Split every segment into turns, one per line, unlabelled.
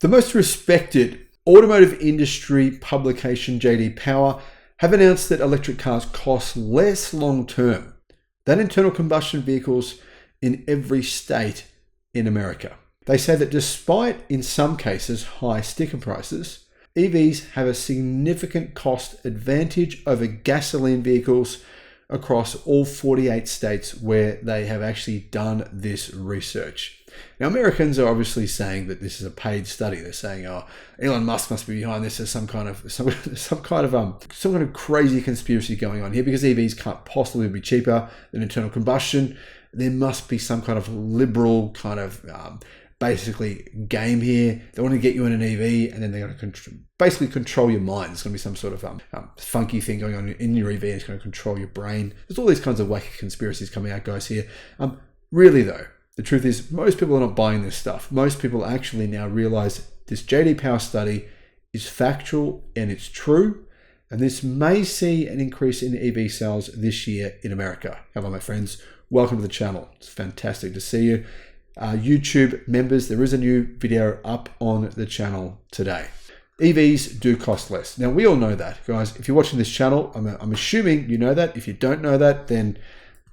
The most respected automotive industry publication, JD Power, have announced that electric cars cost less long-term than internal combustion vehicles in every state in America. They say that despite, in some cases, high sticker prices, EVs have a significant cost advantage over gasoline vehicles across all 48 states where they have actually done this research. Now, Americans are obviously saying that this is a paid study. They're saying, "Oh, Elon Musk must be behind this. There's some kind of crazy conspiracy going on here because EVs can't possibly be cheaper than internal combustion. There must be some kind of liberal kind of basically game here. They want to get you in an EV, and then they're going to basically control your mind. There's going to be some sort of funky thing going on in your EV. It's going to control your brain. There's all these kinds of wacky conspiracies coming out, guys, here. Really, though, the truth is most people are not buying this stuff. Most people actually now realize this JD Power study is factual and it's true. And this may see an increase in EV sales this year in America. Hello, my friends. Welcome to the channel. It's fantastic to see you. YouTube members, there is a new video up on the channel today. EVs do cost less. Now, we all know that, guys. If you're watching this channel, I'm assuming you know that. If you don't know that, then,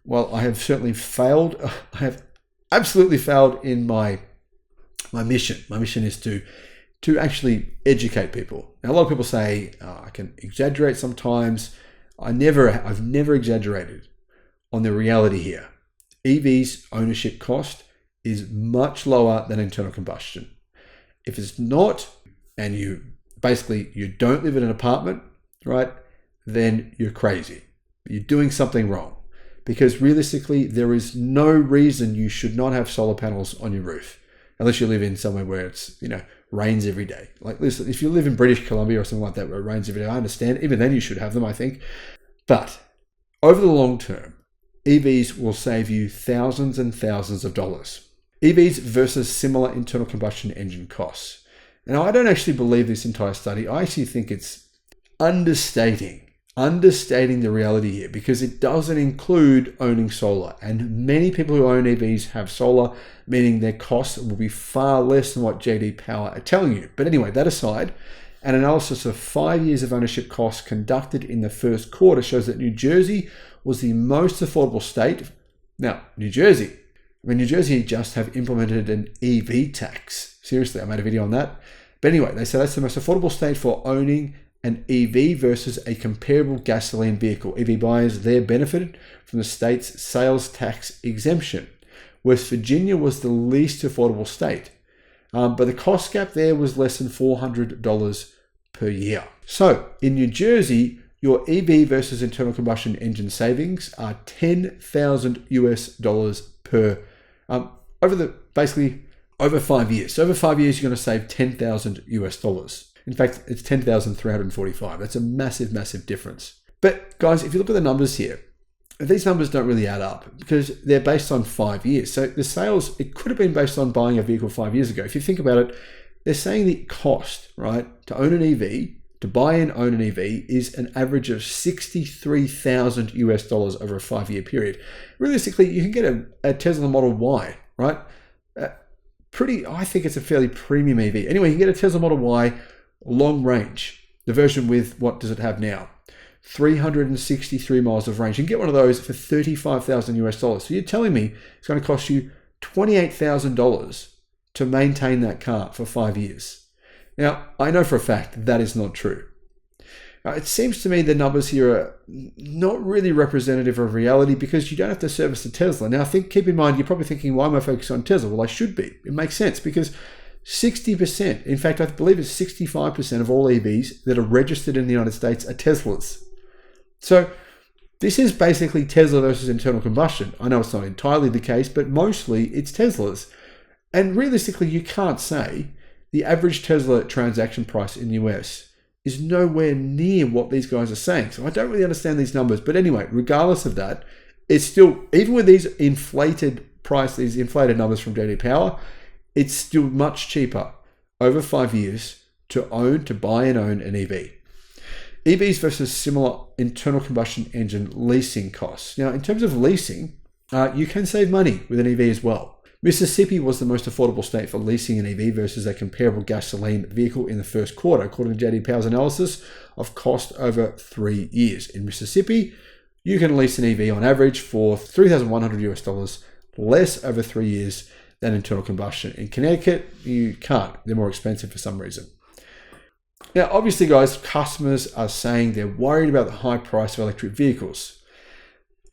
well, I have certainly failed. I have absolutely failed in my mission. My mission is to actually educate people. Now, a lot of people say I can exaggerate sometimes. I've never exaggerated on the reality here. EVs ownership cost is much lower than internal combustion. If it's not, and you don't live in an apartment, right, then you're crazy. You're doing something wrong. Because realistically, there is no reason you should not have solar panels on your roof, unless you live in somewhere where it's, rains every day. Like, listen, if you live in British Columbia or something like that where it rains every day, I understand. Even then you should have them, I think. But over the long term, EVs will save you thousands and thousands of dollars. EVs versus similar internal combustion engine costs. Now, I don't actually believe this entire study. I actually think it's understating the reality here because it doesn't include owning solar. And many people who own EVs have solar, meaning their costs will be far less than what JD Power are telling you. But anyway, that aside, an analysis of 5 years of ownership costs conducted in the first quarter shows that New Jersey was the most affordable state. Now, New Jersey just have implemented an EV tax. Seriously, I made a video on that. But anyway, they say that's the most affordable state for owning an EV versus a comparable gasoline vehicle. EV buyers there benefited from the state's sales tax exemption. West Virginia was the least affordable state, but the cost gap there was less than $400 per year. So in New Jersey, your EV versus internal combustion engine savings are $10,000 per over 5 years. So over 5 years, you're going to save $10,000. In fact, it's $10,345. That's a massive, massive difference. But guys, if you look at the numbers here, these numbers don't really add up because they're based on 5 years. So the sales, it could have been based on buying a vehicle 5 years ago. If you think about it, they're saying the cost, right, to own an EV, to buy and own an EV is an average of $63,000 over a 5 year period. Realistically, you can get a Tesla Model Y, right? I think it's a fairly premium EV. Anyway, you can get a Tesla Model Y long range, the version with, what does it have now? 363 miles of range. You can get one of those for $35,000. So you're telling me it's going to cost you $28,000 to maintain that car for 5 years. Now, I know for a fact that is not true. It seems to me the numbers here are not really representative of reality because you don't have to service the Tesla. Now, keep in mind, you're probably thinking, why am I focused on Tesla? Well, I should be. It makes sense because 60%, in fact, I believe it's 65% of all EVs that are registered in the United States are Teslas. So this is basically Tesla versus internal combustion. I know it's not entirely the case, but mostly it's Teslas. And realistically, you can't say the average Tesla transaction price in the US is nowhere near what these guys are saying. So I don't really understand these numbers. But anyway, regardless of that, it's still, even with these inflated numbers from JD Power, it's still much cheaper over 5 years to buy and own an EV. EVs versus similar internal combustion engine leasing costs. Now, in terms of leasing, you can save money with an EV as well. Mississippi was the most affordable state for leasing an EV versus a comparable gasoline vehicle in the first quarter, according to JD Power's analysis of cost over 3 years. In Mississippi, you can lease an EV on average for $3,100 less over 3 years than internal combustion. In Connecticut, you can't. They're more expensive for some reason. Now, obviously, guys, customers are saying they're worried about the high price of electric vehicles.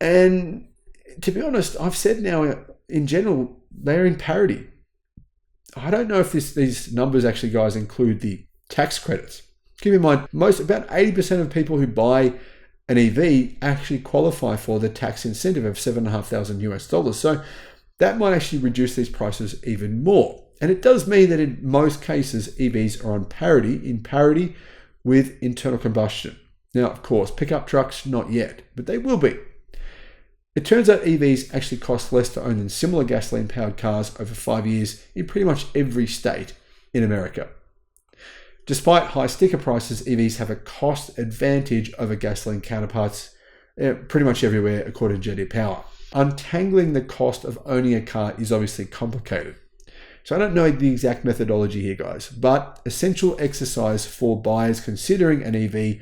And to be honest, I've said now, in general, they're in parity. I don't know if these numbers actually, guys, include the tax credits. Keep in mind, about 80% of people who buy an EV actually qualify for the tax incentive of $7,500 US. So that might actually reduce these prices even more. And it does mean that in most cases, EVs are on parity with internal combustion. Now, of course, pickup trucks, not yet, but they will be. It turns out EVs actually cost less to own than similar gasoline-powered cars over 5 years in pretty much every state in America. Despite high sticker prices, EVs have a cost advantage over gasoline counterparts pretty much everywhere, according to JD Power. Untangling the cost of owning a car is obviously complicated. So I don't know the exact methodology here, guys, but essential exercise for buyers considering an EV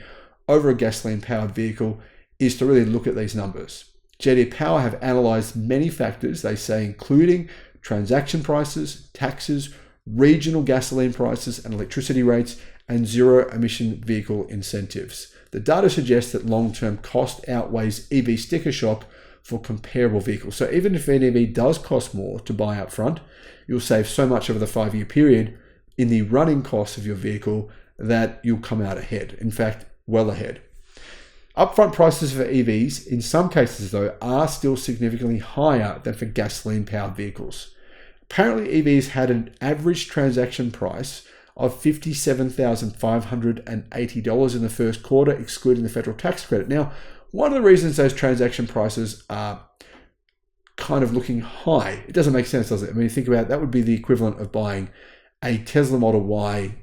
over a gasoline-powered vehicle is to really look at these numbers. JD Power have analyzed many factors, they say, including transaction prices, taxes, regional gasoline prices and electricity rates, and zero-emission vehicle incentives. The data suggests that long-term cost outweighs EV sticker shock for comparable vehicles. So even if an EV does cost more to buy up front, you'll save so much over the 5-year period in the running costs of your vehicle that you'll come out ahead. In fact, well ahead. Upfront prices for EVs, in some cases though, are still significantly higher than for gasoline-powered vehicles. Apparently, EVs had an average transaction price of $57,580 in the first quarter, excluding the federal tax credit. Now, one of the reasons those transaction prices are kind of looking high, it doesn't make sense, does it? I mean, think about it, that would be the equivalent of buying a Tesla Model Y,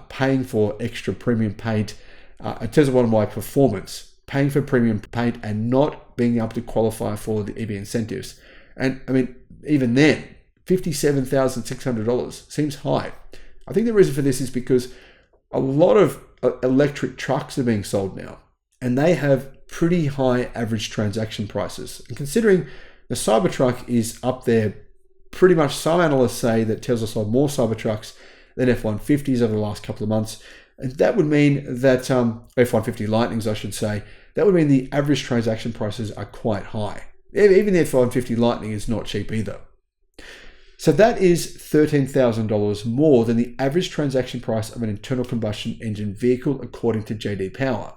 paying for extra premium paint, a Tesla Model Y Performance, paying for premium paint and not being able to qualify for the EV incentives. And I mean, even then, $57,600 seems high. I think the reason for this is because a lot of electric trucks are being sold now, and they have pretty high average transaction prices. And considering the Cybertruck is up there, pretty much some analysts say that Tesla sold more Cybertrucks than F-150s over the last couple of months. And that would mean that F-150 Lightnings, I should say, that would mean the average transaction prices are quite high. Even the F-150 Lightning is not cheap either. So that is $13,000 more than the average transaction price of an internal combustion engine vehicle, according to JD Power.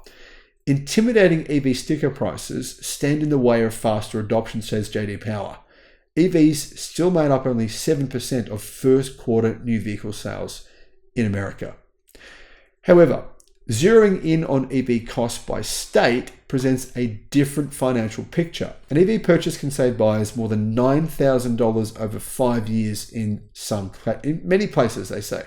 Intimidating EV sticker prices stand in the way of faster adoption, says JD Power. EVs still made up only 7% of first quarter new vehicle sales in America. However, zeroing in on EV costs by state presents a different financial picture. An EV purchase can save buyers more than $9,000 over 5 years in many places, they say.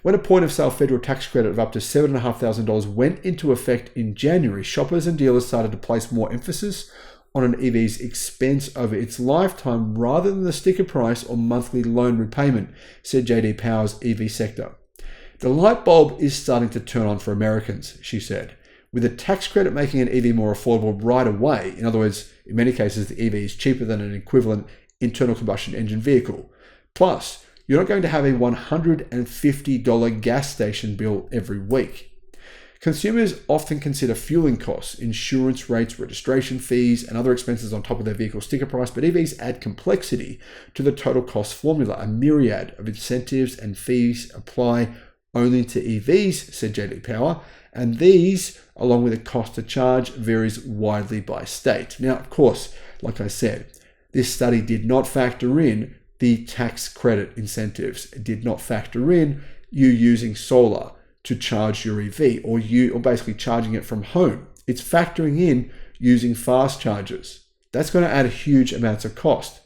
When a point of sale federal tax credit of up to $7,500 went into effect in January, shoppers and dealers started to place more emphasis on an EV's expense over its lifetime rather than the sticker price or monthly loan repayment, said JD Power's EV sector. The light bulb is starting to turn on for Americans, she said, with a tax credit making an EV more affordable right away. In other words, in many cases, the EV is cheaper than an equivalent internal combustion engine vehicle. Plus, you're not going to have a $150 gas station bill every week. Consumers often consider fueling costs, insurance rates, registration fees, and other expenses on top of their vehicle sticker price, but EVs add complexity to the total cost formula. A myriad of incentives and fees apply only to EVs, said JD Power, and these, along with the cost to charge, varies widely by state. Now, of course, like I said, this study did not factor in the tax credit incentives. It did not factor in you using solar to charge your EV or basically charging it from home. It's factoring in using fast chargers. That's going to add huge amounts of cost.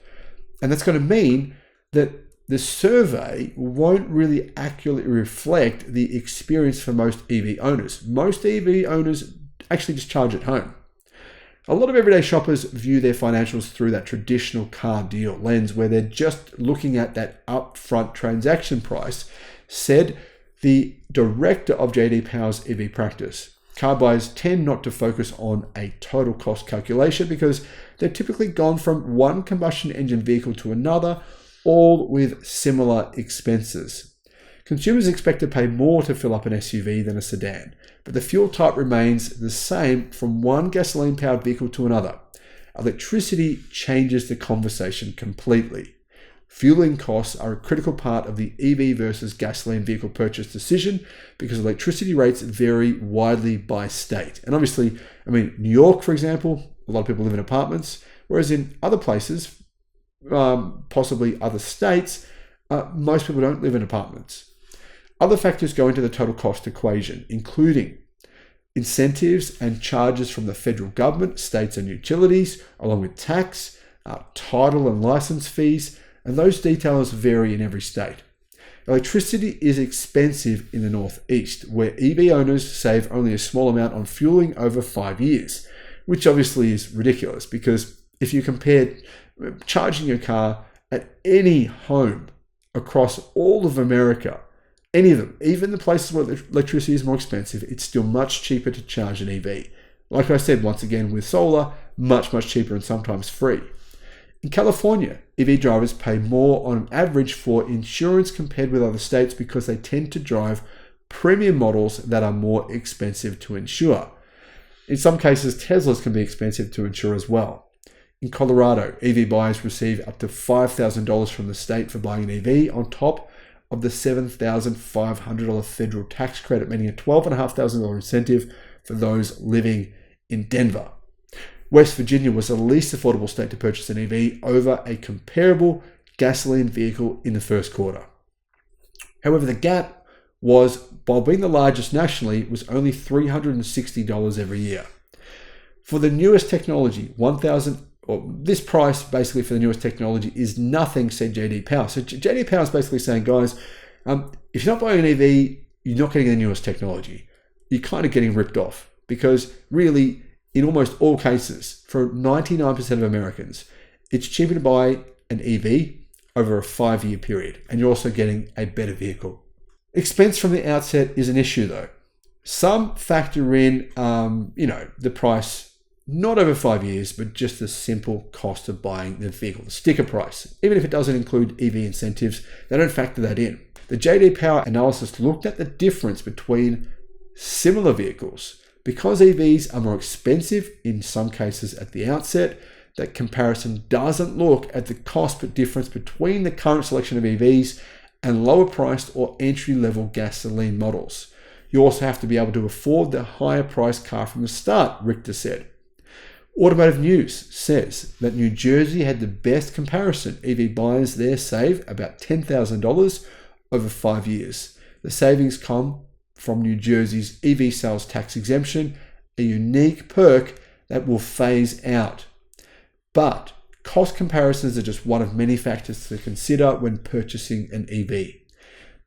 And that's going to mean that the survey won't really accurately reflect the experience for most EV owners. Most EV owners actually just charge at home. A lot of everyday shoppers view their financials through that traditional car deal lens where they're just looking at that upfront transaction price, said the director of JD Power's EV practice. Car buyers tend not to focus on a total cost calculation because they've typically gone from one combustion engine vehicle to another, all with similar expenses. Consumers expect to pay more to fill up an SUV than a sedan, but the fuel type remains the same from one gasoline-powered vehicle to another. Electricity changes the conversation completely. Fueling costs are a critical part of the EV versus gasoline vehicle purchase decision because electricity rates vary widely by state. And obviously, New York, for example, a lot of people live in apartments, whereas in other places, possibly other states, most people don't live in apartments. Other factors go into the total cost equation, including incentives and charges from the federal government, states and utilities, along with tax, title and license fees, and those details vary in every state. Electricity is expensive in the Northeast, where EV owners save only a small amount on fueling over 5 years, which obviously is ridiculous because if you compare charging your car at any home across all of America, any of them, even the places where electricity is more expensive, it's still much cheaper to charge an EV. Like I said, once again, with solar, much cheaper and sometimes free. In California, EV drivers pay more on average for insurance compared with other states because they tend to drive premium models that are more expensive to insure. In some cases, Teslas can be expensive to insure as well. In Colorado, EV buyers receive up to $5,000 from the state for buying an EV on top of the $7,500 federal tax credit, meaning a $12,500 incentive for those living in Denver. West Virginia was the least affordable state to purchase an EV over a comparable gasoline vehicle in the first quarter. However, the gap was, while being the largest nationally, was only $360 every year. For the newest technology, this price basically for the newest technology is nothing, said JD Power. So JD Power is basically saying, guys, if you're not buying an EV, you're not getting the newest technology. You're kind of getting ripped off because really, in almost all cases, for 99% of Americans, it's cheaper to buy an EV over a 5-year period, and you're also getting a better vehicle. Expense from the outset is an issue though. Some factor in, the price, not over 5 years, but just the simple cost of buying the vehicle, the sticker price. Even if it doesn't include EV incentives, they don't factor that in. The JD Power analysis looked at the difference between similar vehicles. Because EVs are more expensive in some cases at the outset, that comparison doesn't look at the cost difference between the current selection of EVs and lower priced or entry-level gasoline models. You also have to be able to afford the higher priced car from the start, Richter said. Automotive News says that New Jersey had the best comparison. EV buyers there save about $10,000 over 5 years. The savings come from New Jersey's EV sales tax exemption, a unique perk that will phase out. But cost comparisons are just one of many factors to consider when purchasing an EV.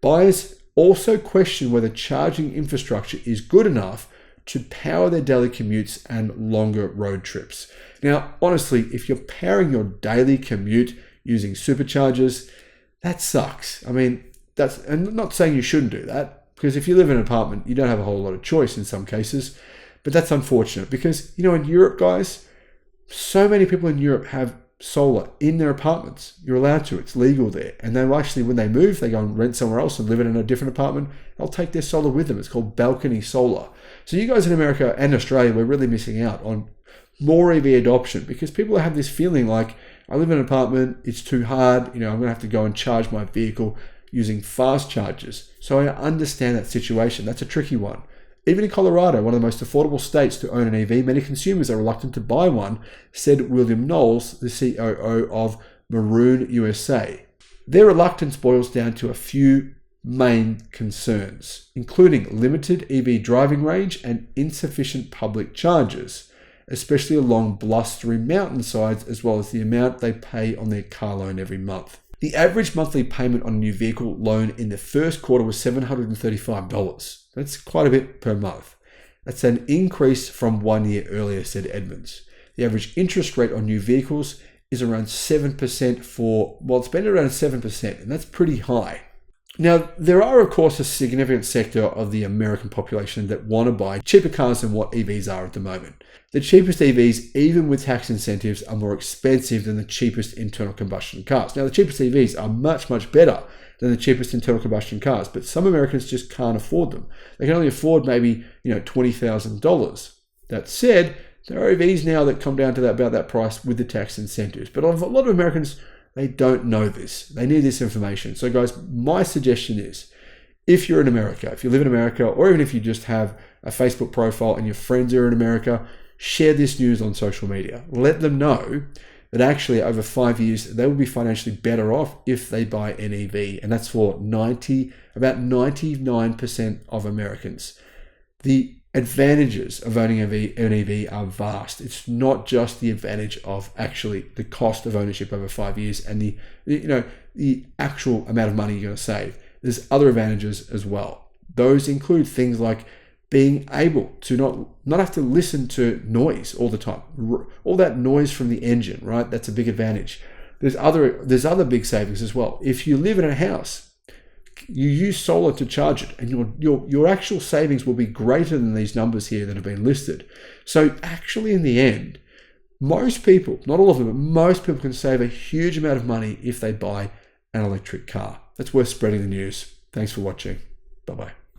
Buyers also question whether charging infrastructure is good enough to power their daily commutes and longer road trips. Now, honestly, if you're powering your daily commute using superchargers, that sucks. And I'm not saying you shouldn't do that, because if you live in an apartment, you don't have a whole lot of choice in some cases, but that's unfortunate because, in Europe, guys, so many people in Europe have solar in their apartments. You're allowed to, it's legal there. And they actually, when they move, they go and rent somewhere else and live in a different apartment. They'll take their solar with them. It's called balcony solar. So you guys in America and Australia, we're really missing out on more EV adoption because people have this feeling like, I live in an apartment, it's too hard, I'm going to have to go and charge my vehicle using fast chargers. So I understand that situation. That's a tricky one. Even in Colorado, one of the most affordable states to own an EV, many consumers are reluctant to buy one, said William Knowles, the COO of Maroon USA. Their reluctance boils down to a few main concerns, including limited EV driving range and insufficient public chargers, especially along blustery mountainsides, as well as the amount they pay on their car loan every month. The average monthly payment on a new vehicle loan in the first quarter was $735. That's quite a bit per month. That's an increase from 1 year earlier, said Edmonds. The average interest rate on new vehicles is around 7% it's been around 7%, and that's pretty high. Now, there are, of course, a significant sector of the American population that want to buy cheaper cars than what EVs are at the moment. The cheapest EVs, even with tax incentives, are more expensive than the cheapest internal combustion cars. Now, the cheapest EVs are much, much better than the cheapest internal combustion cars, but some Americans just can't afford them. They can only afford maybe, $20,000. That said, there are EVs now that come down to about that price with the tax incentives. But a lot of Americans, they don't know this. They need this information. So guys, my suggestion is, if you're in America, if you live in America, or even if you just have a Facebook profile and your friends are in America, share this news on social media. Let them know that actually over 5 years, they will be financially better off if they buy an EV. And that's for about 99% of Americans. The advantages of owning an EV are vast. It's not just the advantage of actually the cost of ownership over 5 years and the actual amount of money you're going to save. There's other advantages as well. Those include things like being able to not have to listen to noise all the time. All that noise from the engine, right? That's a big advantage. There's other big savings as well. If you live in a house, you use solar to charge it, and your actual savings will be greater than these numbers here that have been listed. So actually, in the end, most people, not all of them, but most people can save a huge amount of money if they buy an electric car. That's worth spreading the news. Thanks for watching. Bye-bye.